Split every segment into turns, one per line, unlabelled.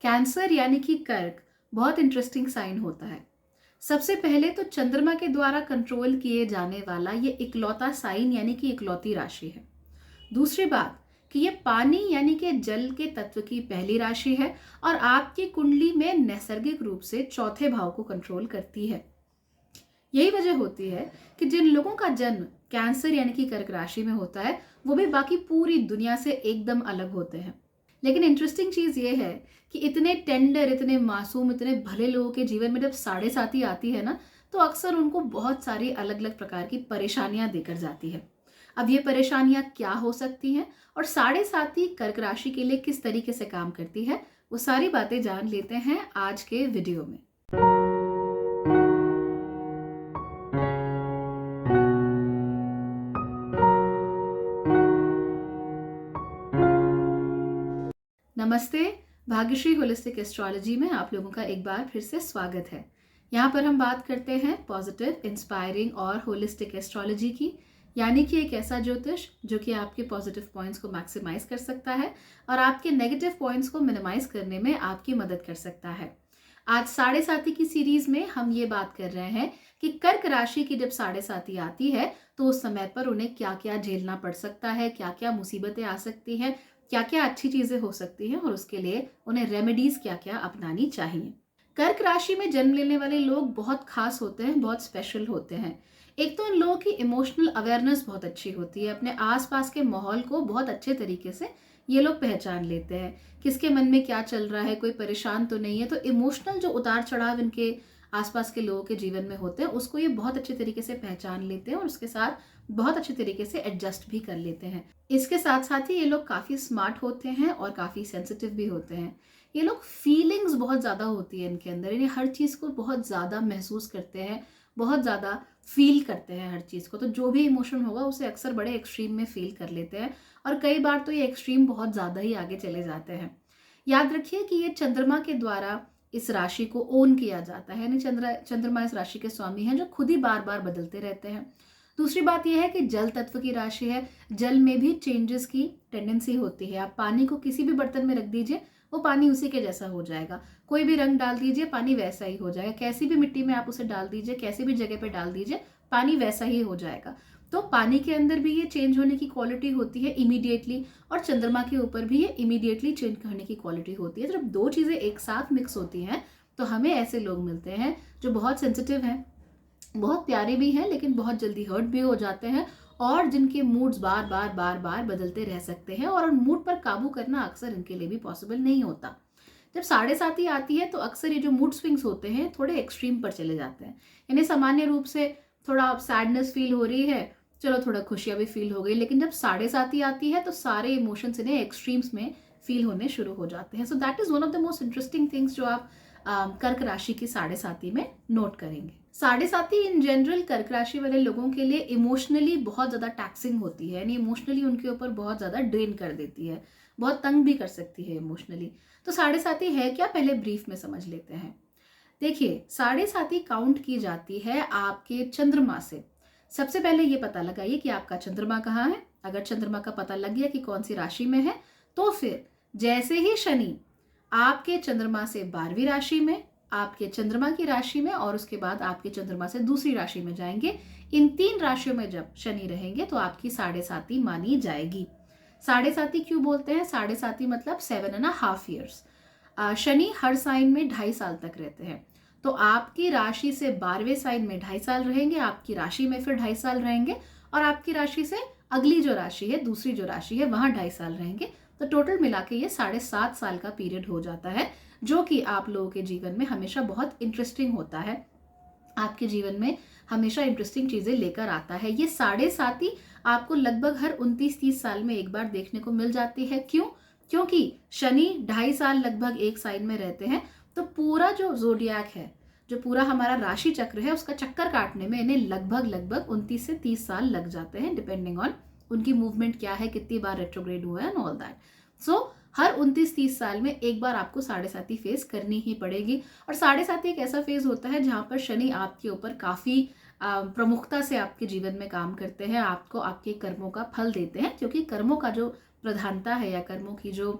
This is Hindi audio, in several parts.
कैंसर यानी कि कर्क बहुत इंटरेस्टिंग साइन होता है। सबसे पहले तो चंद्रमा के द्वारा कंट्रोल किए जाने वाला ये इकलौता साइन यानी कि इकलौती राशि है। दूसरी बात कि ये पानी यानी कि जल के तत्व की पहली राशि है और आपकी कुंडली में नैसर्गिक रूप से चौथे भाव को कंट्रोल करती है। यही वजह होती है कि जिन लोगों का जन्म कैंसर यानी कि कर्क राशि में होता है वो भी बाकी पूरी दुनिया से एकदम अलग होते हैं। लेकिन इंटरेस्टिंग चीज ये है कि इतने टेंडर, इतने मासूम, इतने भले लोगों के जीवन में जब साढ़े साती आती है ना, तो अक्सर उनको बहुत सारी अलग अलग प्रकार की परेशानियां देकर जाती है। अब ये परेशानियां क्या हो सकती हैं और साढ़े साती कर्क राशि के लिए किस तरीके से काम करती है, वो सारी बातें जान लेते हैं आज के वीडियो में। नमस्ते, भाग्यश्री होलिस्टिक एस्ट्रोलॉजी में आप लोगों का एक बार फिर से स्वागत है। यहाँ पर हम बात करते हैं पॉजिटिव, इंस्पायरिंग और होलिस्टिक एस्ट्रोलॉजी की, यानी कि एक ऐसा ज्योतिष जो कि आपके पॉजिटिव पॉइंट्स को मैक्सिमाइज कर सकता है और आपके नेगेटिव पॉइंट्स को मिनिमाइज करने में आपकी मदद कर सकता है। आज साढ़े साती की सीरीज में हम ये बात कर रहे हैं कि कर्क राशि की जब साढ़े साती आती है तो उस समय पर उन्हें क्या क्या झेलना पड़ सकता है, क्या क्या मुसीबतें आ सकती हैं, क्या क्या अच्छी चीजें हो सकती हैं और उसके लिए उन्हें रेमेडीज क्या क्या अपनानी चाहिए। कर्क राशि में जन्म लेने वाले लोग बहुत खास होते हैं, बहुत स्पेशल होते हैं। एक तो इन लोगों की इमोशनल अवेयरनेस बहुत अच्छी होती है, अपने आसपास के माहौल को बहुत अच्छे तरीके से ये लोग पहचान लेते हैं, किसके मन में क्या चल रहा है, कोई परेशान तो नहीं है। तो इमोशनल जो उतार चढ़ाव इनके आसपास के लोगों के जीवन में होते हैं उसको ये बहुत अच्छे तरीके से पहचान लेते हैं और उसके साथ बहुत अच्छे तरीके से एडजस्ट भी कर लेते हैं। इसके साथ साथ ही ये लोग काफी स्मार्ट होते हैं और काफी सेंसिटिव भी होते हैं। ये लोग फीलिंग्स बहुत ज्यादा होती है इनके अंदर, यानी हर चीज को बहुत ज्यादा महसूस करते हैं, बहुत ज्यादा फील करते हैं हर चीज को। तो जो भी इमोशन होगा उसे अक्सर बड़े एक्सट्रीम में फील कर लेते हैं और कई बार तो ये एक्सट्रीम बहुत ज्यादा ही आगे चले जाते हैं। याद रखिए कि ये चंद्रमा के द्वारा इस राशि को ओन किया जाता है, यानी चंद्रमा इस राशि के स्वामी हैं जो खुद ही बार बार बदलते रहते हैं। दूसरी बात यह है कि जल तत्व की राशि है, जल में भी चेंजेस की टेंडेंसी होती है। आप पानी को किसी भी बर्तन में रख दीजिए, वो पानी उसी के जैसा हो जाएगा। कोई भी रंग डाल दीजिए, पानी वैसा ही हो जाएगा। कैसी भी मिट्टी में आप उसे डाल दीजिए, कैसी भी जगह पे डाल दीजिए, पानी वैसा ही हो जाएगा। तो पानी के अंदर भी ये चेंज होने की क्वालिटी होती है इमीडिएटली, और चंद्रमा के ऊपर भी ये इमीडिएटली चेंज करने की क्वालिटी होती है। जब दो चीजें एक साथ मिक्स होती हैं तो हमें ऐसे लोग मिलते हैं जो बहुत सेंसिटिव हैं, बहुत प्यारे भी हैं, लेकिन बहुत जल्दी हर्ट भी हो जाते हैं और जिनके मूड्स बार बार बार बार बदलते रह सकते हैं और उन मूड पर काबू करना अक्सर इनके लिए भी पॉसिबल नहीं होता। जब साढ़े साती आती है तो अक्सर ये जो मूड स्विंग्स होते हैं थोड़े एक्सट्रीम पर चले जाते हैं। यानी सामान्य रूप से थोड़ा सैडनेस फील हो रही है, चलो थोड़ा खुशियां भी फील हो गई, लेकिन जब साढ़े साती आती है तो सारे इमोशंस इन्हें एक्सट्रीम्स में फील होने शुरू हो जाते हैं। So that is one of the most interesting things जो आप कर्क राशि की साढ़े साती में नोट करेंगे। साढ़े साती इन जनरल कर्क राशि वाले लोगों के लिए इमोशनली बहुत ज्यादा टैक्सिंग होती है, यानी इमोशनली उनके ऊपर बहुत ज्यादा ड्रेन कर देती है, बहुत तंग भी कर सकती है इमोशनली। तो साढ़े साती है क्या, पहले ब्रीफ में समझ लेते हैं। देखिए, साढ़े साती काउंट की जाती है आपके चंद्रमा से। सबसे पहले ये पता लगाइए कि आपका चंद्रमा कहाँ है। अगर चंद्रमा का पता लग गया कि कौन सी राशि में है, तो फिर जैसे ही शनि आपके चंद्रमा से 12वीं राशि में, आपके चंद्रमा की राशि में और उसके बाद आपके चंद्रमा से दूसरी राशि में जाएंगे, इन 3 राशियों में जब शनि रहेंगे तो आपकी साढ़े साती मानी जाएगी। साढ़े साती क्यों बोलते हैं? साढ़े साती मतलब 7.5 ईयर्स। शनि हर साइन में 2.5 साल तक रहते हैं, तो आपकी राशि से 12वें साइन में 2.5 साल रहेंगे, आपकी राशि में फिर 2.5 साल रहेंगे और आपकी राशि से अगली जो राशि है, दूसरी जो राशि है, वहां 2.5 साल रहेंगे। तो टोटल मिला के ये 7.5 साल का पीरियड हो जाता है, जो कि आप लोगों के जीवन में हमेशा बहुत इंटरेस्टिंग होता है, आपके जीवन में हमेशा इंटरेस्टिंग चीजें लेकर आता है। ये साढ़े साती आपको लगभग हर 29-30 साल में एक बार देखने को मिल जाती है। क्यों? क्योंकि शनि 2.5 साल लगभग एक साइन में रहते हैं, तो पूरा जो जोडियाक है, जो पूरा हमारा राशि चक्र है, उसका चक्कर काटने में इन्हें लगभग लगभग 29 से 30 साल लग जाते हैं, डिपेंडिंग ऑन उनकी मूवमेंट क्या है, कितनी बार रेट्रोग्रेड हुआ है एंड ऑल दैट। सो हर 29-30 साल में एक बार आपको साढ़े साती फेस करनी ही पड़ेगी। और साढ़े साती एक ऐसा फेज होता है जहां पर शनि आपके ऊपर काफी प्रमुखता से आपके जीवन में काम करते हैं, आपको आपके कर्मों का फल देते हैं, क्योंकि कर्मों का जो प्रधानता है या कर्मों की जो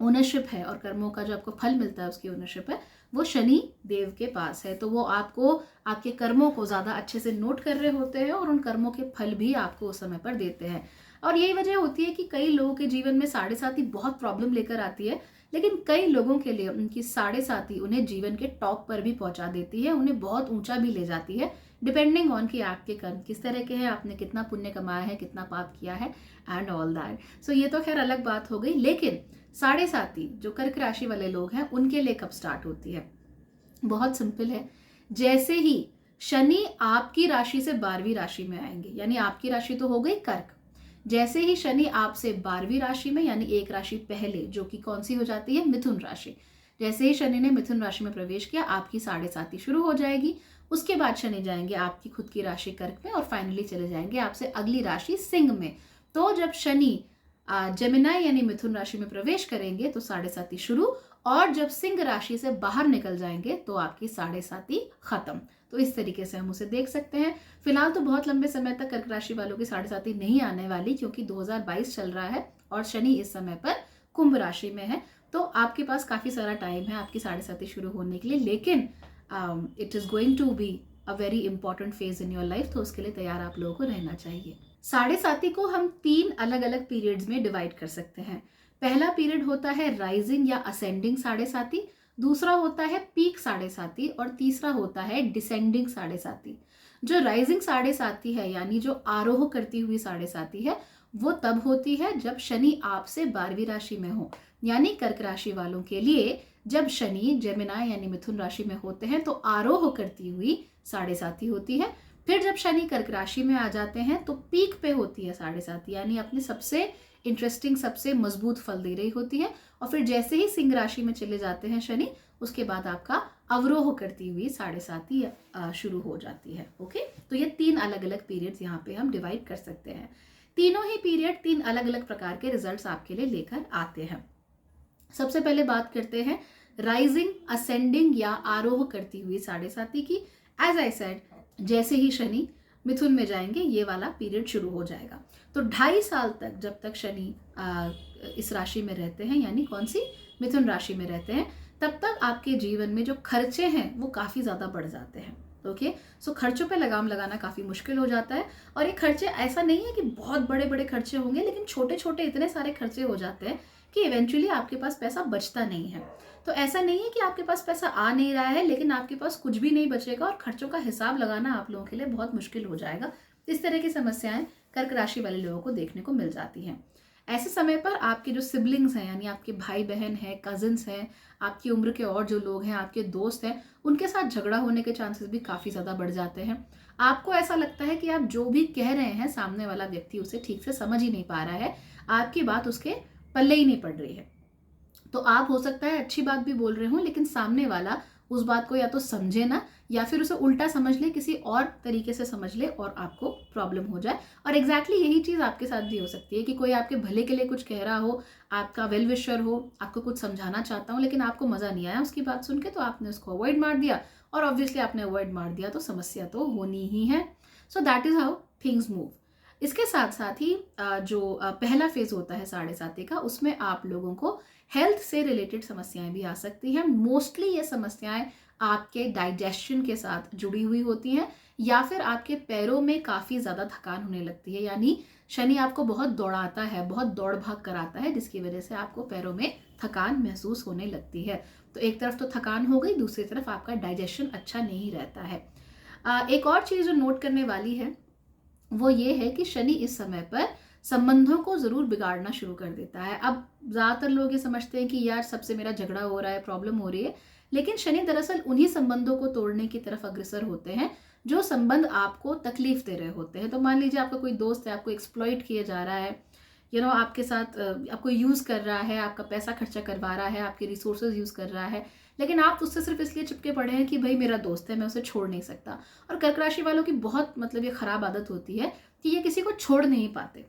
ओनरशिप है और कर्मों का जो आपको फल मिलता है उसकी ओनरशिप है वो शनि देव के पास है। तो वो आपको आपके कर्मों को ज़्यादा अच्छे से नोट कर रहे होते हैं और उन कर्मों के फल भी आपको उस समय पर देते हैं। और यही वजह होती है कि कई लोगों के जीवन में साढ़े साथी बहुत प्रॉब्लम लेकर आती है, लेकिन कई लोगों के लिए उनकी साढ़े साथी उन्हें जीवन के टॉप पर भी पहुंचा देती है, उन्हें बहुत ऊंचा भी ले जाती है, डिपेंडिंग ऑन कि आपके कर्म किस तरह के हैं, आपने कितना पुण्य कमाया है, कितना पाप किया है एंड ऑल दैट। सो ये तो खैर अलग बात हो गई। लेकिन साढ़े साथी जो कर्क राशि वाले लोग हैं उनके लिए कब स्टार्ट होती है? बहुत सिंपल है। जैसे ही शनि आपकी राशि से 12वीं राशि में आएंगे, यानी आपकी राशि तो हो गई कर्क, जैसे ही शनि आपसे 12वीं राशि में यानी एक राशि पहले, जो कि कौन सी हो जाती है? मिथुन राशि। जैसे ही शनि ने मिथुन राशि में प्रवेश किया आपकी साढ़े साथी शुरू हो जाएगी। उसके बाद शनि जाएंगे आपकी खुद की राशि कर्क में और फाइनली चले जाएंगे आपसे अगली राशि सिंह में। तो जब शनि जेमिनाई यानी मिथुन राशि में प्रवेश करेंगे तो साढ़े साथी शुरू, और जब सिंह राशि से बाहर निकल जाएंगे तो आपकी साढ़े साथी खत्म। तो इस तरीके से हम उसे देख सकते हैं। फिलहाल तो बहुत लंबे समय तक कर्क राशि वालों की साढ़े साथी नहीं आने वाली, क्योंकि 2022 चल रहा है और शनि इस समय पर कुंभ राशि में है। तो आपके पास काफी सारा टाइम है आपकी साढ़े साथी शुरू होने के लिए, लेकिन it is going to be a very important phase in your life, तो उसके लिए तैयार आप लोगों को रहना चाहिए। साढ़े साथी को हम 3 अलग अलग पीरियड्स में डिवाइड कर सकते हैं। पहला पीरियड होता है राइजिंग या असेंडिंग साढ़े साथी, दूसरा होता है पीक साढ़े साथी और तीसरा होता है डिसेंडिंग साढ़े साथी। जो राइजिंग साढ़े साथी है यानी जो आरोह करती हुई साढ़े साथी है वो तब होती है जब शनि आपसे 12वीं राशि में हो। यानी कर्क राशि वालों के लिए जब शनि जेमिनाई यानी मिथुन राशि में होते हैं तो आरोह करती हुई साढ़े साथी होती है। फिर जब शनि कर्क राशि में आ जाते हैं तो पीक पे होती है साढ़े साथी, यानी अपने सबसे इंटरेस्टिंग सबसे मजबूत फल दे रही होती है। और फिर जैसे ही सिंह राशि में चले जाते हैं शनि, उसके बाद आपका अवरोह करती हुई साढ़े साथी शुरू हो जाती है। ओके, तो ये 3 अलग अलग पीरियड्स यहाँ पे हम डिवाइड कर सकते हैं। तीनों ही पीरियड 3 अलग अलग प्रकार के रिजल्ट्स आपके लिए लेकर आते हैं। सबसे पहले बात करते हैं राइजिंग असेंडिंग या आरोह करती हुई साढ़े साथी की। एज आई सेड, जैसे ही शनि मिथुन में जाएंगे ये वाला पीरियड शुरू हो जाएगा। तो 2.5 साल तक जब तक शनि इस राशि में रहते हैं, यानी कौन सी? मिथुन राशि में रहते हैं, तब तक आपके जीवन में जो खर्चे हैं वो काफी ज्यादा बढ़ जाते हैं। ओके, सो खर्चों पे लगाम लगाना काफी मुश्किल हो जाता है। और ये खर्चे ऐसा नहीं है कि बहुत बड़े बड़े खर्चे होंगे, लेकिन छोटे छोटे इतने सारे खर्चे हो जाते हैं कि इवेंचुअली आपके पास पैसा बचता नहीं है। तो ऐसा नहीं है कि आपके पास पैसा आ नहीं रहा है लेकिन आपके पास कुछ भी नहीं बचेगा और खर्चों का हिसाब लगाना आप लोगों के लिए बहुत मुश्किल हो जाएगा। इस तरह की समस्याएं कर्क राशि वाले लोगों को देखने को मिल जाती हैं। ऐसे समय पर आपके जो सिबलिंग्स हैं, यानी आपके भाई बहन हैं, कजिन्स हैं, आपकी उम्र के और जो लोग हैं, आपके दोस्त हैं, उनके साथ झगड़ा होने के चांसेस भी काफी ज्यादा बढ़ जाते हैं। आपको ऐसा लगता है कि आप जो भी कह रहे हैं सामने वाला व्यक्ति उसे ठीक से समझ ही नहीं पा रहा है, आपकी बात उसके पल्ले ही नहीं पड़ रही है। तो आप हो सकता है अच्छी बात भी बोल रहे हो लेकिन सामने वाला उस बात को या तो समझे ना, या फिर उसे उल्टा समझ ले, किसी और तरीके से समझ ले और आपको प्रॉब्लम हो जाए। और एग्जैक्टली यही चीज आपके साथ भी हो सकती है कि कोई आपके भले के लिए कुछ कह रहा हो, आपका वेल विशर हो, आपको कुछ समझाना चाहता हो, लेकिन आपको मजा नहीं आया उसकी बात सुन के, तो आपने उसको अवॉइड मार दिया। और ऑब्वियसली आपने अवॉइड मार दिया तो समस्या तो होनी ही है। So that is how things move. इसके साथ साथ ही जो पहला फेज होता है साढ़े साथी का, उसमें आप लोगों को हेल्थ से रिलेटेड समस्याएं भी आ सकती हैं। मोस्टली ये समस्याएं आपके डाइजेशन के साथ जुड़ी हुई होती हैं, या फिर आपके पैरों में काफी ज्यादा थकान होने लगती है। यानी शनि आपको बहुत दौड़ाता है, बहुत दौड़ भाग कराता है, जिसकी वजह से आपको पैरों में थकान महसूस होने लगती है। तो एक तरफ तो थकान हो गई, दूसरी तरफ आपका डाइजेशन अच्छा नहीं रहता है। एक और चीज जो नोट करने वाली है वो ये है कि शनि इस समय पर संबंधों को जरूर बिगाड़ना शुरू कर देता है। अब ज्यादातर लोग ये समझते हैं कि यार सबसे मेरा झगड़ा हो रहा है, प्रॉब्लम हो रही है, लेकिन शनि दरअसल उन्हीं संबंधों को तोड़ने की तरफ अग्रसर होते हैं जो संबंध आपको तकलीफ दे रहे होते हैं। तो मान लीजिए आपका कोई दोस्त है, आपको एक्सप्लॉइट किया जा रहा है, आपके साथ आपको यूज कर रहा है, आपका पैसा खर्चा करवा रहा है, आपके रिसोर्सेज यूज कर रहा है, लेकिन आप उससे सिर्फ इसलिए चिपके पड़े हैं कि भाई मेरा दोस्त है, मैं उसे छोड़ नहीं सकता। और कर्क राशि वालों की बहुत ये खराब आदत होती है कि ये किसी को छोड़ नहीं पाते।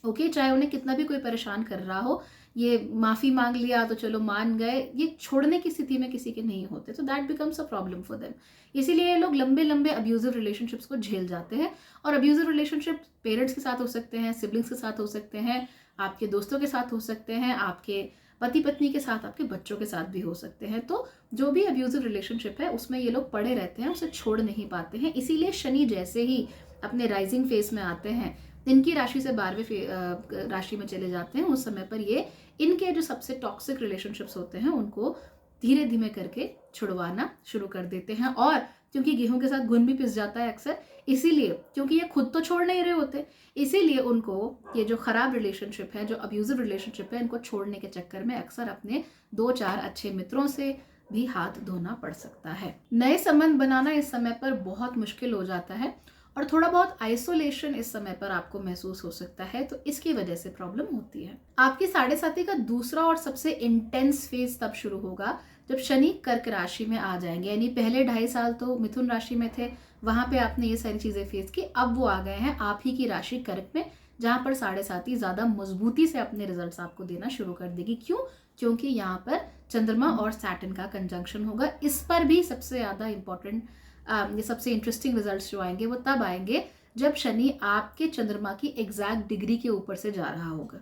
ओके, चाहे उन्हें कितना भी कोई परेशान कर रहा हो, ये माफी मांग लिया तो चलो मान गए, ये छोड़ने की स्थिति में किसी के नहीं होते। तो that becomes a problem for them. इसीलिए ये लोग लंबे लंबे अब्यूजिव रिलेशनशिप्स को झेल जाते हैं। और अब्यूजिव रिलेशनशिप पेरेंट्स के साथ हो सकते हैं, सिबलिंग्स के साथ हो सकते हैं, आपके दोस्तों के साथ हो सकते हैं, आपके पति पत्नी के साथ, आपके बच्चों के साथ भी हो सकते हैं। तो जो भी अब्यूजिव रिलेशनशिप है उसमें ये लोग पड़े रहते हैं, उसे छोड़ नहीं पाते हैं। इसीलिए शनि जैसे ही अपने राइजिंग फेस में आते हैं, इनकी राशि से 12वें राशि में चले जाते हैं, उस समय पर ये इनके जो सबसे टॉक्सिक रिलेशनशिप्स होते हैं उनको धीरे धीरे करके छुड़वाना शुरू कर देते हैं। और क्योंकि गेहूं के साथ घुन भी पिस जाता है अक्सर, इसीलिए क्योंकि ये खुद तो छोड़ नहीं रहे होते, इसीलिए उनको ये जो खराब रिलेशनशिप है, जो अब्यूजिव रिलेशनशिप है, इनको छोड़ने के चक्कर में अक्सर अपने 2-4 अच्छे मित्रों से भी हाथ धोना पड़ सकता है। नए संबंध बनाना इस समय पर बहुत मुश्किल हो जाता है और थोड़ा बहुत आइसोलेशन इस समय पर आपको महसूस हो सकता है, तो इसकी वजह से प्रॉब्लम होती है। आपकी 7.5 का दूसरा और सबसे इंटेंस फेज तब शुरू होगा जब शनि कर्क राशि में आ जाएंगे। यानी पहले 2.5 साल तो मिथुन राशि में थे, वहां पे आपने ये सारी चीजें फेस की। अब वो आ गए हैं आप ही की राशि कर्क में, जहां पर 7.5 ज्यादा मजबूती से अपने रिजल्ट्स आपको देना शुरू कर देगी। क्यों? क्योंकि यहाँ पर चंद्रमा और सैटर्न का कंजंक्शन होगा। इस पर भी सबसे ज्यादा इंपॉर्टेंट, ये सबसे इंटरेस्टिंग रिजल्ट्स जो आएंगे वो तब आएंगे जब शनि आपके चंद्रमा की एग्जैक्ट डिग्री के ऊपर से जा रहा होगा।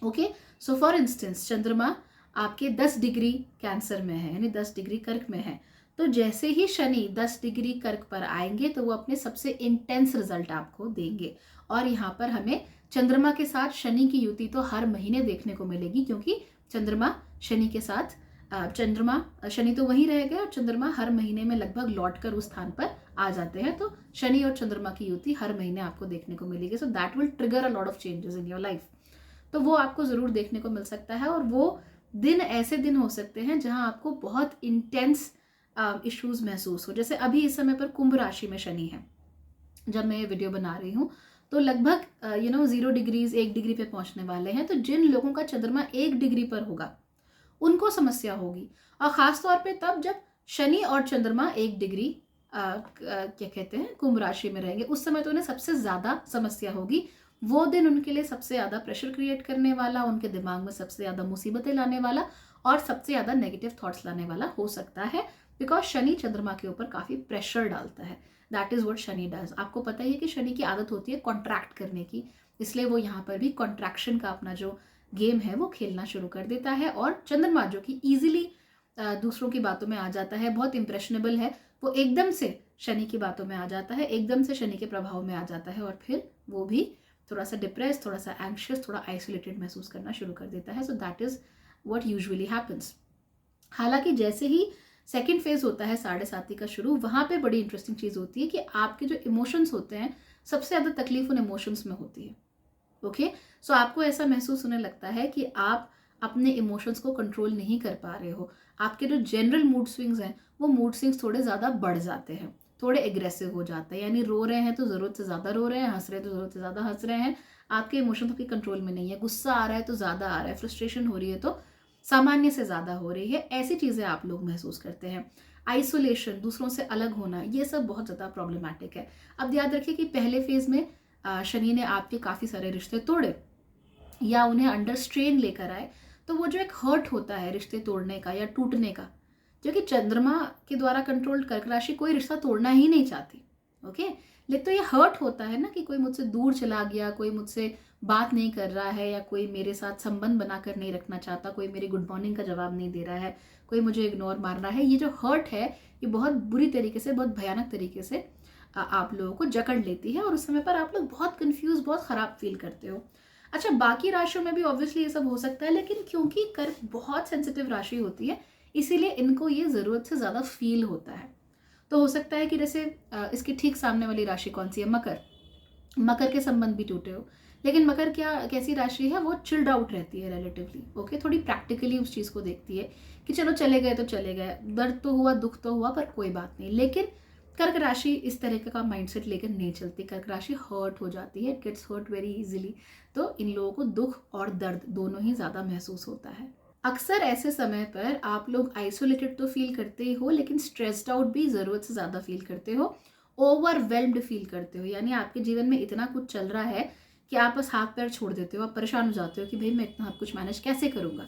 ओके, सो फॉर इंस्टेंस चंद्रमा आपके 10 डिग्री कैंसर में है, यानी 10 डिग्री कर्क में है, तो जैसे ही शनि 10 डिग्री कर्क पर आएंगे तो वो अपने सबसे इंटेंस रिजल्ट आपको देंगे। और यहाँ पर हमें चंद्रमा के साथ शनि की युति तो हर महीने देखने को मिलेगी, क्योंकि चंद्रमा शनि के साथ शनि तो वहीं रहेगा और चंद्रमा हर महीने में लगभग लौट कर उस स्थान पर आ जाते हैं। तो शनि और चंद्रमा की युति हर महीने आपको देखने को मिलेगी। So that will trigger a lot of changes in your life. तो वो आपको जरूर देखने को मिल सकता है। और वो दिन ऐसे दिन हो सकते हैं जहां आपको बहुत इंटेंस इश्यूज महसूस हो। जैसे अभी इस समय पर कुंभ राशि में शनि है, जब मैं ये वीडियो बना रही हूँ तो लगभग 0 डिग्रीज 1 डिग्री पे पहुंचने वाले हैं। तो जिन लोगों का चंद्रमा 1 डिग्री पर होगा उनको समस्या होगी, और खासतौर पे तब जब शनि और चंद्रमा 1 डिग्री क्या कहते हैं कुंभ राशि में रहेंगे, उस समय तो उन्हें सबसे ज्यादा समस्या होगी। वो दिन उनके लिए सबसे ज्यादा प्रेशर क्रिएट करने वाला, उनके दिमाग में सबसे ज्यादा मुसीबतें लाने वाला और सबसे ज्यादा नेगेटिव थॉट्स लाने वाला हो सकता है, बिकॉज शनि चंद्रमा के ऊपर काफी प्रेशर डालता है। That is what Shani does. आपको पता ही है कि शनि की आदत होती है कॉन्ट्रैक्ट करने की, इसलिए वो यहाँ पर भी कॉन्ट्रैक्शन का अपना जो गेम है वो खेलना शुरू कर देता है। और चंद्रमा जो कि इजीली दूसरों की बातों में आ जाता है, बहुत इंप्रेशनेबल है, वो एकदम से शनि की बातों में आ जाता है, एकदम से शनि के प्रभाव में आ जाता है, और फिर वो भी थोड़ा सा डिप्रेस, थोड़ा सा एंग्शियस, थोड़ा आइसोलेटेड महसूस करना शुरू कर देता है। So that is what usually happens. हालांकि जैसे ही सेकेंड फेज होता है 7.5 का शुरू, वहां पे बड़ी इंटरेस्टिंग चीज होती है कि आपके जो इमोशंस होते हैं, सबसे ज्यादा तकलीफ उन इमोशंस में होती है। ओके, सो आपको ऐसा महसूस होने लगता है कि आप अपने इमोशंस को कंट्रोल नहीं कर पा रहे हो। आपके जो जनरल मूड स्विंग्स हैं वो मूड स्विंग्स थोड़े ज़्यादा बढ़ जाते हैं, थोड़े एग्रेसिव हो जाते हैं। यानी रो रहे हैं तो ज़रूरत से ज़्यादा रो रहे हैं, हंस रहे हैं तो ज़रूरत से ज़्यादा हंस रहे हैं। आपके इमोशंस आपके कंट्रोल में नहीं है। गुस्सा आ रहा है तो ज़्यादा आ रहा है, फ्रस्ट्रेशन हो रही है तो सामान्य से ज़्यादा हो रही है। ऐसी चीज़ें आप लोग महसूस करते हैं। आइसोलेशन, दूसरों से अलग होना, ये सब बहुत ज़्यादा प्रॉब्लमैटिक है। अब याद रखिए कि पहले फेज में शनि ने आपके काफ़ी सारे रिश्ते तोड़े या उन्हें अंडर स्ट्रेन लेकर आए, तो वो जो एक हर्ट होता है रिश्ते तोड़ने का या टूटने का, जो कि चंद्रमा के द्वारा कंट्रोल कर्क राशि कोई रिश्ता तोड़ना ही नहीं चाहती। ओके, लेकिन तो ये हर्ट होता है ना कि कोई मुझसे दूर चला गया, कोई मुझसे बात नहीं कर रहा है, या कोई मेरे साथ संबंध बनाकर नहीं रखना चाहता, कोई मेरी गुड मॉर्निंग का जवाब नहीं दे रहा है, कोई मुझे इग्नोर मार रहा है। ये जो हर्ट है ये बहुत बुरी तरीके से, बहुत भयानक तरीके से आप लोगों को जकड़ लेती है, और उस समय पर आप लोग बहुत कंफ्यूज, बहुत खराब फील करते हो। अच्छा, बाकी राशियों में भी ऑब्वियसली ये सब हो सकता है, लेकिन क्योंकि कर्क बहुत सेंसिटिव राशि होती है, इसीलिए इनको ये जरूरत से ज्यादा फील होता है। तो हो सकता है कि जैसे इसकी ठीक सामने वाली राशि कौन सी है, मकर। मकर के संबंध भी टूटे हो, लेकिन मकर कैसी राशि है, वो चिल्ड आउट रहती है रिलेटिवली। ओके, थोड़ी प्रैक्टिकली उस चीज को देखती है कि चलो चले गए तो चले गए, दर्द तो हुआ, दुख तो हुआ, पर कोई बात नहीं। लेकिन कर्क राशि इस तरह का माइंडसेट लेकर नहीं चलती। कर्क राशि हर्ट हो जाती है, it gets hurt very easily. तो इन लोगों को दुख और दर्द दोनों ही ज्यादा महसूस होता है। अक्सर ऐसे समय पर आप लोग आइसोलेटेड तो फील करते ही हो, लेकिन स्ट्रेस्ड आउट भी जरूरत से ज्यादा फील करते हो, ओवरवेल्म्ड फील करते हो। यानी आपके जीवन में इतना कुछ चल रहा है कि आप बस हाथ पैर छोड़ देते हो, आप परेशान हो जाते हो कि भाई मैं इतना कुछ मैनेज कैसे करूंगा।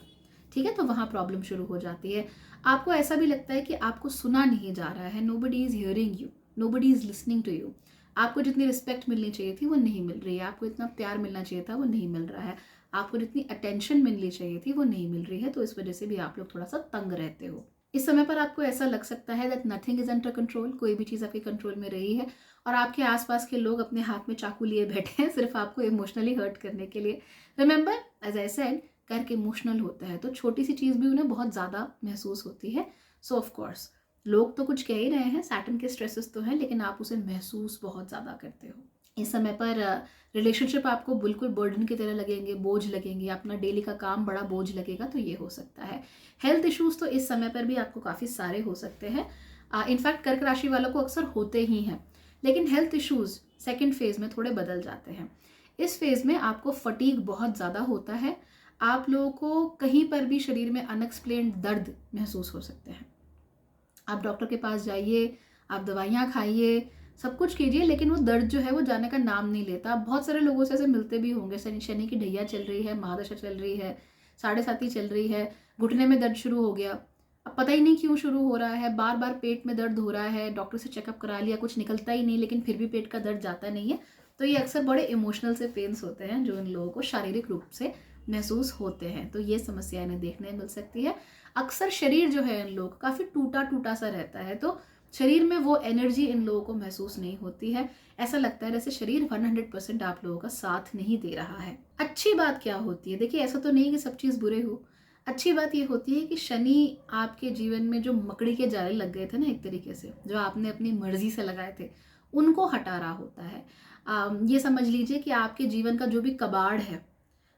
ठीक है, तो वहां प्रॉब्लम शुरू हो जाती है। आपको ऐसा भी लगता है कि आपको सुना नहीं जा रहा है, nobody is hearing you, nobody is listening to you. आपको जितनी रिस्पेक्ट मिलनी चाहिए थी वो नहीं मिल रही है, आपको इतना प्यार मिलना चाहिए था वो नहीं मिल रहा है। आपको जितनी अटेंशन मिलनी चाहिए थी वो नहीं मिल रही है, तो इस वजह से भी आप लोग थोड़ा सा तंग रहते हो। इस समय पर आपको ऐसा लग सकता है that nothing is under control, कोई भी चीज़ आपके कंट्रोल में रही है और आपके आसपास के लोग अपने हाथ में चाकू लिए बैठे हैं सिर्फ आपको इमोशनली हर्ट करने के लिए। रिमेंबर, एज आई सेड, करके इमोशनल होता है तो छोटी सी चीज़ भी उन्हें बहुत ज़्यादा महसूस होती है। सो ऑफ कोर्स लोग तो कुछ कह ही रहे हैं, सैटर्न के स्ट्रेसेस तो हैं, लेकिन आप उसे महसूस बहुत ज़्यादा करते हो। इस समय पर रिलेशनशिप आपको बिल्कुल बर्डन की तरह लगेंगे, बोझ लगेंगे, अपना डेली का काम बड़ा बोझ लगेगा, तो ये हो सकता है। हेल्थ इश्यूज तो इस समय पर भी आपको काफ़ी सारे हो सकते हैं। इनफैक्ट कर्क राशि वालों को अक्सर होते ही हैं, लेकिन हेल्थ इश्यूज सेकेंड फेज में थोड़े बदल जाते हैं। इस फेज में आपको फटीग बहुत ज़्यादा होता है, आप लोगों को कहीं पर भी शरीर में अनएक्सप्लेन्ड दर्द महसूस हो सकते हैं। आप डॉक्टर के पास जाइए, आप दवाइयाँ खाइए, सब कुछ कीजिए, लेकिन वो दर्द जो है वो जाने का नाम नहीं लेता। आप बहुत सारे लोगों से ऐसे मिलते भी होंगे, शनि की ढैया चल रही है, महादशा चल रही है, 7.5 चल रही है, घुटने में दर्द शुरू हो गया, अब पता ही नहीं क्यों शुरू हो रहा है, बार बार पेट में दर्द हो रहा है, डॉक्टर से चेकअप करा लिया, कुछ निकलता ही नहीं, लेकिन फिर भी पेट का दर्द जाता नहीं है। तो ये अक्सर बड़े इमोशनल से पेन्स होते हैं जो इन लोगों को शारीरिक रूप से महसूस होते हैं, तो ये समस्या इन्हें देखने मिल सकती है। अक्सर शरीर जो है इन लोगों का काफ़ी टूटा टूटा सा रहता है, तो शरीर में वो एनर्जी इन लोगों को महसूस नहीं होती है। ऐसा लगता है जैसे शरीर 100% आप लोगों का साथ नहीं दे रहा है। अच्छी बात क्या होती है, देखिए ऐसा तो नहीं कि सब चीज़ बुरे हो। अच्छी बात ये होती है कि शनि आपके जीवन में जो मकड़ी के जाले लग गए थे ना, एक तरीके से जो आपने अपनी मर्जी से लगाए थे, उनको हटा रहा होता है। ये समझ लीजिए कि आपके जीवन का जो भी कबाड़ है,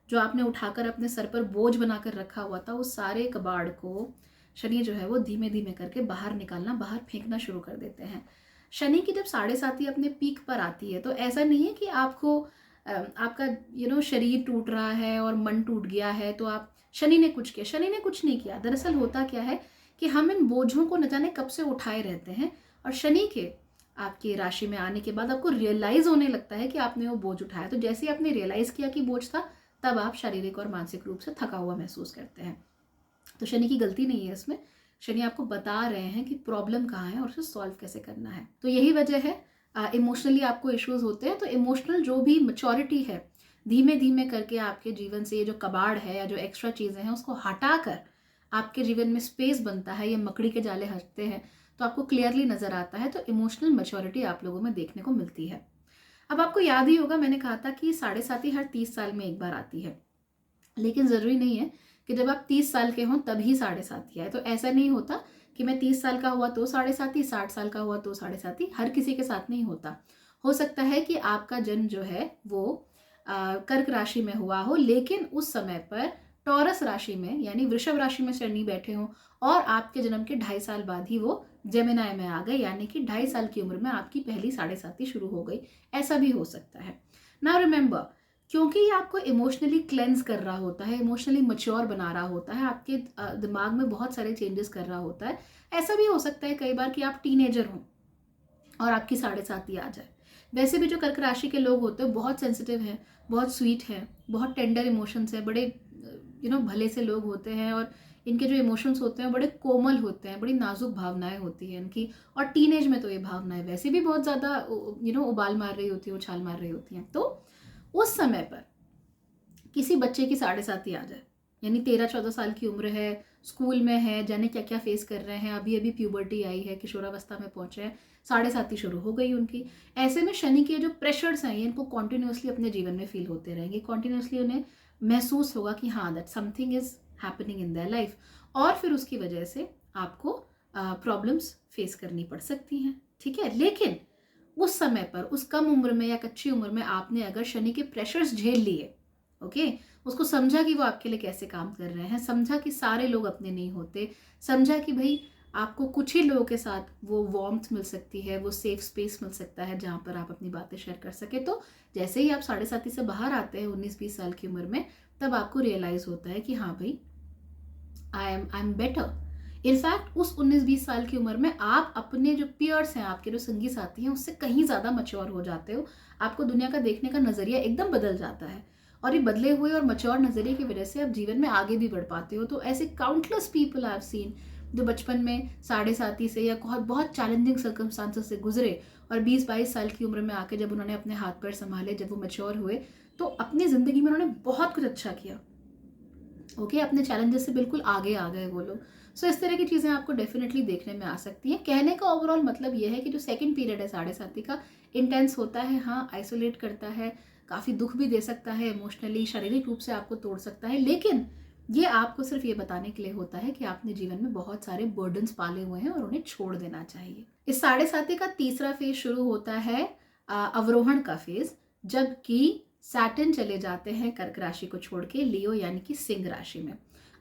जो आपने उठाकर अपने सर पर बोझ बनाकर रखा हुआ था, उस सारे कबाड़ को शनि जो है वो धीमे धीमे करके बाहर निकालना, बाहर फेंकना शुरू कर देते हैं। शनि की जब 7.5 अपने पीक पर आती है तो ऐसा नहीं है कि आपको आपका शरीर टूट रहा है और मन टूट गया है तो आप शनि ने कुछ किया। शनि ने कुछ नहीं किया। दरअसल होता क्या है कि हम इन बोझों को न जाने कब से उठाए रहते हैं, और शनि के आपकी राशि में आने के बाद आपको रियलाइज होने लगता है कि आपने वो बोझ उठाया। तो जैसे ही आपने रियलाइज किया कि बोझ था, तब आप शारीरिक और मानसिक रूप से थका हुआ महसूस करते हैं। तो शनि की गलती नहीं है इसमें, शनि आपको बता रहे हैं कि प्रॉब्लम कहाँ है और उसे सॉल्व कैसे करना है। तो यही वजह है इमोशनली आपको इश्यूज होते हैं। तो इमोशनल जो भी मैच्योरिटी है, धीमे धीमे करके आपके जीवन से ये जो कबाड़ है या जो एक्स्ट्रा चीज़ें हैं उसको हटाकर आपके जीवन में स्पेस बनता है, ये मकड़ी के जाले हटते हैं, तो आपको क्लियरली नजर आता है। तो इमोशनल मैच्योरिटी आप लोगों में देखने को मिलती है। अब आपको याद ही होगा, मैंने कहा था कि 7.5 हर 30 साल में एक बार आती है, लेकिन ज़रूरी नहीं है कि जब आप 30 साल के हों तभी 7.5 आए। तो ऐसा नहीं होता कि मैं 30 साल का हुआ तो 7.5, 60 साल का हुआ तो 7.5, हर किसी के साथ नहीं होता। हो सकता है कि आपका जन्म जो है वो कर्क राशि में हुआ हो, लेकिन उस समय पर टॉरस राशि में यानी वृषभ राशि में शनि बैठे हों और आपके जन्म के 2.5 साल बाद ही वो जेमिनाई में आ गए, यानी कि 2.5 साल की उम्र में आपकी पहली 7.5 शुरू हो गई। ऐसा भी हो सकता है। नाउ रिमेंबर, क्योंकि ये आपको इमोशनली क्लेंज कर रहा होता है, इमोशनली मैच्योर बना रहा होता है, आपके दिमाग में बहुत सारे चेंजेस कर रहा होता है। ऐसा भी हो सकता है कई बार कि आप टीनेजर हों और आपकी 7.5 आ जाए। वैसे भी जो कर्क राशि के लोग होते हैं बहुत सेंसिटिव हैं, बहुत स्वीट हैं, बहुत टेंडर इमोशंस हैं, बड़े भले से लोग होते हैं, और इनके जो इमोशंस होते हैं बड़े कोमल होते हैं, बड़ी नाजुक भावनाएं होती हैं इनकी। और टीनेज में तो ये भावनाएं वैसे भी बहुत ज़्यादा उबाल मार रही होती हैं, उछाल मार रही होती हैं। तो उस समय पर किसी बच्चे की 7.5 आ जाए, यानी 13-14 साल की उम्र है, स्कूल में है, जाने क्या क्या फेस कर रहे हैं, अभी अभी प्यूबर्टी आई है, किशोरावस्था में पहुंचे हैं, 7.5 शुरू हो गई उनकी। ऐसे में शनि के जो प्रेशर्स हैं इनको कॉन्टिन्यूसली अपने जीवन में फील होते रहेंगे, कॉन्टिन्यूसली उन्हें महसूस होगा कि हाँ that something is happening in their life, और फिर उसकी वजह से आपको प्रॉब्लम्स फेस करनी पड़ सकती हैं। ठीक है, लेकिन उस समय पर उस कम उम्र में या कच्ची उम्र में आपने अगर शनि के प्रेशर्स झेल लिए, ओके, उसको समझा कि वो आपके लिए कैसे काम कर रहे हैं, समझा कि सारे लोग अपने नहीं होते, समझा कि भाई आपको कुछ ही लोगों के साथ वो वार्मथ मिल सकती है, वो सेफ स्पेस मिल सकता है जहाँ पर आप अपनी बातें शेयर कर सके। तो जैसे ही आप 7.5 से बाहर आते हैं 19-20 साल की उम्र में, तब आपको रियलाइज होता है कि हाँ भाई आई एम बेटर। इनफैक्ट उस 19-20 साल की उम्र में आप अपने जो पियर्स हैं, आपके जो संगी साथी हैं, उससे कहीं ज़्यादा मैच्योर हो जाते हो। आपको दुनिया का देखने का नज़रिया एकदम बदल जाता है, और ये बदले हुए और मैच्योर नज़रिए की वजह से आप जीवन में आगे भी बढ़ पाते हो। तो ऐसे countless people I have seen जो बचपन में 7.5 से या बहुत बहुत चैलेंजिंग सर्कमस्टांसेस से गुजरे, और 20-22 साल की उम्र में आके जब उन्होंने अपने हाथ पैर संभाले, जब वो मैच्योर हुए, तो अपनी ज़िंदगी में उन्होंने बहुत कुछ अच्छा किया। ओके, अपने चैलेंजेस से बिल्कुल आगे आ गए वो लोग। सो इस तरह की चीज़ें आपको डेफिनेटली देखने में आ सकती हैं। कहने का ओवरऑल मतलब ये है कि जो सेकंड पीरियड है साढ़े साथी का, इंटेंस होता है, हाँ आइसोलेट करता है, काफ़ी दुख भी दे सकता है, इमोशनली शारीरिक रूप से आपको तोड़ सकता है, लेकिन ये आपको सिर्फ ये बताने के लिए होता है कि आपने जीवन में बहुत सारे बर्डन्स पाले हुए हैं और उन्हें छोड़ देना चाहिए। इस साढ़े साथी का तीसरा फेज शुरू होता है अवरोहण का फेज, जबकि सैटर्न चले जाते हैं कर्क राशि को छोड़ के लियो यानी कि सिंह राशि में।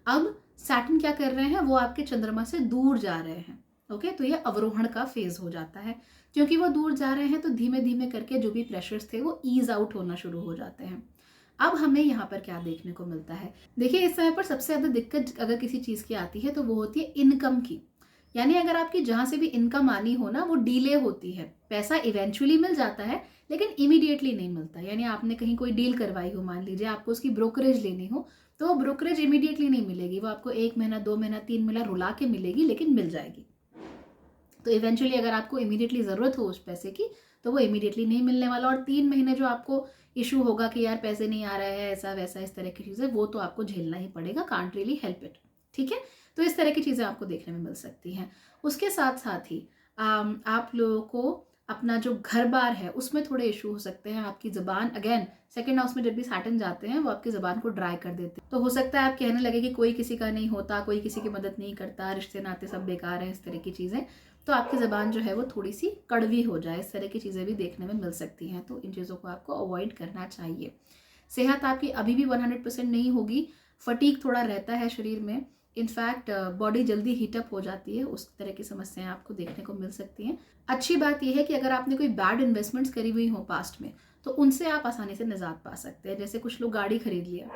अब सैटर्न क्या कर रहे हैं, वो आपके चंद्रमा से दूर जा रहे हैं। ओके, तो ये अवरोहण का फेज हो जाता है। क्योंकि वो दूर जा रहे हैं तो धीमे धीमे करके जो भी प्रेशर्स थे वो ईज आउट होना शुरू हो जाते हैं। अब हमें यहाँ पर क्या देखने को मिलता है, देखिए इस समय पर सबसे ज़्यादा दिक्कत अगर किसी चीज़ की आती है तो वो होती है इनकम की। यानी अगर आपकी जहाँ से भी इनकम आनी हो ना, वो डिले होती है। पैसा इवेंचुअली मिल जाता है लेकिन इमीडिएटली नहीं मिलता। यानी आपने कहीं कोई डील करवाई हो, मान लीजिए आपको उसकी ब्रोकरेज लेनी हो, तो वो ब्रोकरेज इमीडिएटली नहीं मिलेगी, वो आपको 1 महीना 2 महीना 3 महीना रुला के मिलेगी, लेकिन मिल जाएगी। तो इवेंचुअली अगर आपको इमीडिएटली ज़रूरत हो उस पैसे की तो वो इमीडिएटली नहीं मिलने वाला। और 3 महीने जो आपको इशू होगा कि यार पैसे नहीं आ रहे हैं, ऐसा वैसा इस तरह की चीज़ें, वो तो आपको झेलना ही पड़ेगा, कांट रियली हेल्प इट। ठीक है, तो इस तरह की चीज़ें आपको देखने में मिल सकती हैं। उसके साथ साथ ही आप लोगों को अपना जो घर बार है उसमें थोड़े इशू हो सकते हैं। आपकी ज़बान, अगेन सेकंड हाउस में जब भी सैटर्न जाते हैं वो आपकी ज़बान को ड्राई कर देते हैं। तो हो सकता है आप कहने लगे कि कोई किसी का नहीं होता, कोई किसी की मदद नहीं करता, रिश्ते नाते सब बेकार हैं, इस तरह की चीज़ें। तो आपकी ज़बान जो है वो थोड़ी सी कड़वी हो जाए, इस तरह की चीज़ें भी देखने में मिल सकती हैं। तो इन चीज़ों को आपको अवॉइड करना चाहिए। सेहत आपकी अभी भी 100% नहीं होगी, फटीक थोड़ा रहता है शरीर में, इनफैक्ट बॉडी जल्दी हीटअप हो जाती है, उस तरह की समस्याएं आपको देखने को मिल सकती हैं। अच्छी बात यह है कि अगर आपने कोई बैड इन्वेस्टमेंट्स करी हुई हो पास्ट में, तो उनसे आप आसानी से निजात पा सकते हैं। जैसे कुछ लोग गाड़ी खरीद लिया,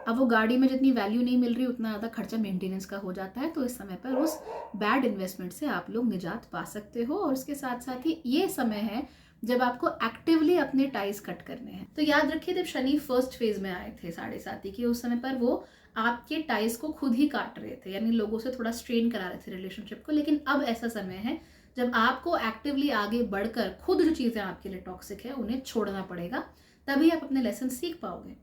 अब वो गाड़ी में जितनी वैल्यू नहीं मिल रही उतना ज़्यादा खर्चा मेंटेनेंस का हो जाता है, तो इस समय पर उस बैड इन्वेस्टमेंट से आप लोग निजात पा सकते हो। और उसके साथ साथ ही ये समय है जब आपको एक्टिवली अपने टाइज कट करने हैं। तो याद रखिए, जब शनि फर्स्ट फेज में आए थे साढ़े साथी की, उस समय पर वो आपके टाइज को खुद ही काट रहे थे, यानी लोगों से थोड़ा स्ट्रेन करा रहे थे रिलेशनशिप को। लेकिन अब ऐसा समय है जब आपको एक्टिवली आगे बढ़कर खुद जो चीज़ें आपके लिए टॉक्सिक है उन्हें छोड़ना पड़ेगा, तभी आप अपने लेसन सीख पाओगे।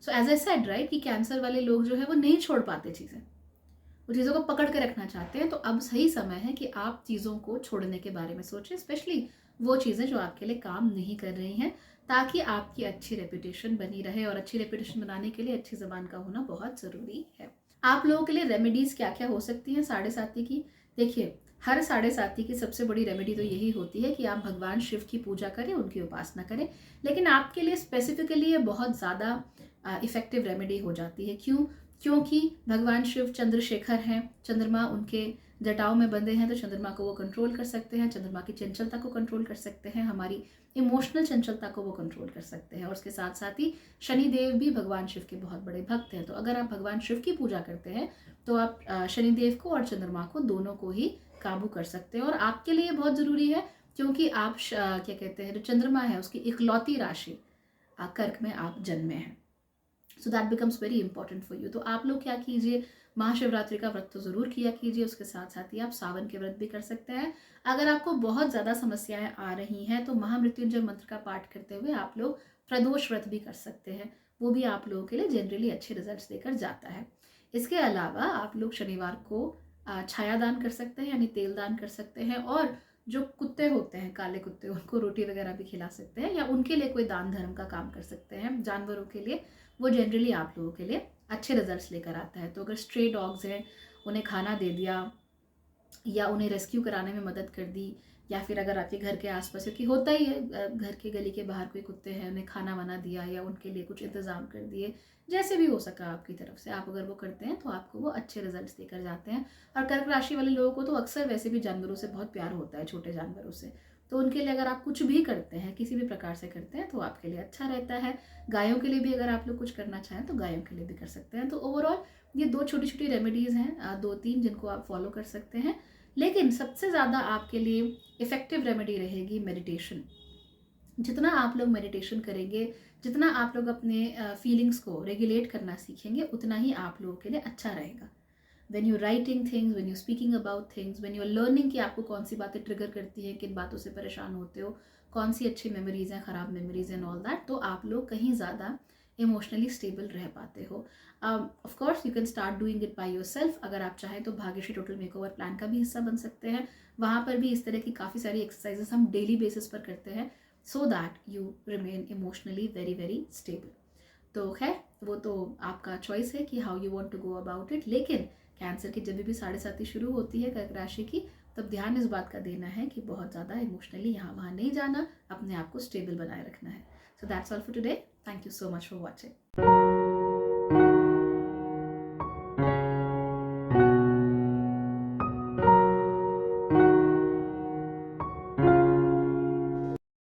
So as I said right, कि कैंसर वाले लोग जो है वो नहीं छोड़ पाते चीज़ें, वो चीज़ों को पकड़ के रखना चाहते हैं। तो अब सही समय है कि आप चीज़ों को छोड़ने के बारे में सोचें, स्पेशली वो चीज़ें जो आपके लिए काम नहीं कर रही हैं, ताकि आपकी अच्छी रेपुटेशन बनी रहे। और अच्छी रेपुटेशन बनाने के लिए अच्छी ज़बान का होना बहुत ज़रूरी है। आप लोगों के लिए रेमेडीज़ क्या क्या हो सकती हैं साढ़े साथी की? देखिए, हर साढ़े साथी की सबसे बड़ी रेमेडी तो यही होती है कि आप भगवान शिव की पूजा करें, उनकी उपासना करें। लेकिन आपके लिए स्पेसिफिकली ये बहुत ज़्यादा इफ़ेक्टिव रेमेडी हो जाती है। क्यों? क्योंकि भगवान शिव चंद्रशेखर हैं, चंद्रमा उनके जटाओं में बंधे हैं, तो चंद्रमा को वो कंट्रोल कर सकते हैं, चंद्रमा की चंचलता को कंट्रोल कर सकते हैं, हमारी इमोशनल चंचलता को वो कंट्रोल कर सकते हैं। और उसके साथ साथ ही शनिदेव भी भगवान शिव के बहुत बड़े भक्त हैं। तो अगर आप भगवान शिव की पूजा करते हैं तो आप शनिदेव को और चंद्रमा को, दोनों को ही काबू कर सकते हैं। और आपके लिए बहुत ज़रूरी है, क्योंकि आप क्या कहते हैं, जो चंद्रमा है उसकी इकलौती राशि कर्क में आप जन्मे हैं। So that becomes very important for you. तो आप लोग क्या कीजिए, महाशिवरात्रि का व्रत तो ज़रूर किया कीजिए, उसके साथ साथ ही आप सावन के व्रत भी कर सकते हैं। अगर आपको बहुत ज़्यादा समस्याएं आ रही हैं तो महामृत्युंजय मंत्र का पाठ करते हुए आप लोग प्रदोष व्रत भी कर सकते हैं, वो भी आप लोगों के लिए जनरली अच्छे रिजल्ट्स देकर जाता है। इसके अलावा आप लोग शनिवार को छाया दान कर सकते हैं, यानी तेल दान कर सकते हैं। और जो कुत्ते होते हैं, काले कुत्ते, उनको रोटी वगैरह भी खिला सकते हैं, या उनके लिए कोई दान धर्म का काम कर सकते हैं जानवरों के लिए, वो जनरली आप लोगों के लिए अच्छे रिजल्ट्स लेकर आता है। तो अगर स्ट्रे डॉग्स हैं, उन्हें खाना दे दिया या उन्हें रेस्क्यू कराने में मदद कर दी, या फिर अगर आपके घर के आसपास, क्योंकि होता ही है घर के गली के बाहर कोई कुत्ते हैं, उन्हें खाना वाना दिया या उनके लिए कुछ इंतज़ाम कर दिए, जैसे भी हो सका आपकी तरफ से, आप अगर वो करते हैं तो आपको वो अच्छे रिजल्ट्स देकर जाते हैं। और कर्क राशि वाले लोगों को तो अक्सर वैसे भी जानवरों से बहुत प्यार होता है, छोटे जानवरों से, तो उनके लिए अगर आप कुछ भी करते हैं, किसी भी प्रकार से करते हैं, तो आपके लिए अच्छा रहता है। गायों के लिए भी अगर आप लोग कुछ करना चाहें तो गायों के लिए भी कर सकते हैं। तो ओवरऑल ये 2 छोटी छोटी रेमेडीज़ हैं, 2-3 जिनको आप फॉलो कर सकते हैं। लेकिन सबसे ज़्यादा आपके लिए इफ़ेक्टिव रेमेडी रहेगी मेडिटेशन। जितना आप लोग मेडिटेशन करेंगे, जितना आप लोग अपने फीलिंग्स को रेगुलेट करना सीखेंगे, उतना ही आप लोगों के लिए अच्छा रहेगा। when you're writing things, when you're speaking about things, when you're learning कि आपको कौन सी बातें ट्रिगर करती हैं, किन बातों से परेशान होते हो, कौन सी अच्छी मेमोरीज हैं, ख़राब मेमोरीज एंड ऑल दैट, तो आप लोग कहीं ज़्यादा इमोशनली स्टेबल रह पाते हो। Of course you can start doing it by yourself. अगर आप चाहें तो भाग्यश्री टोटल मेकओवर प्लान का भी हिस्सा बन सकते हैं। वहाँ पर भी इस तरह की काफ़ी सारी एक्सरसाइजेस हम डेली बेसिस पर करते हैं so that you remain emotionally very very stable. तो खैर वो तो आपका चॉइस है कि how you want to go about it. लेकिन कैंसर की जब भी 7.5 शुरू होती है कर्क राशि की, तब ध्यान इस बात का देना है कि बहुत ज़्यादा इमोशनली यहाँ वहाँ नहीं जाना, अपने आप को स्टेबल बनाए रखना है। So that's all for today. Thank you so much for watching.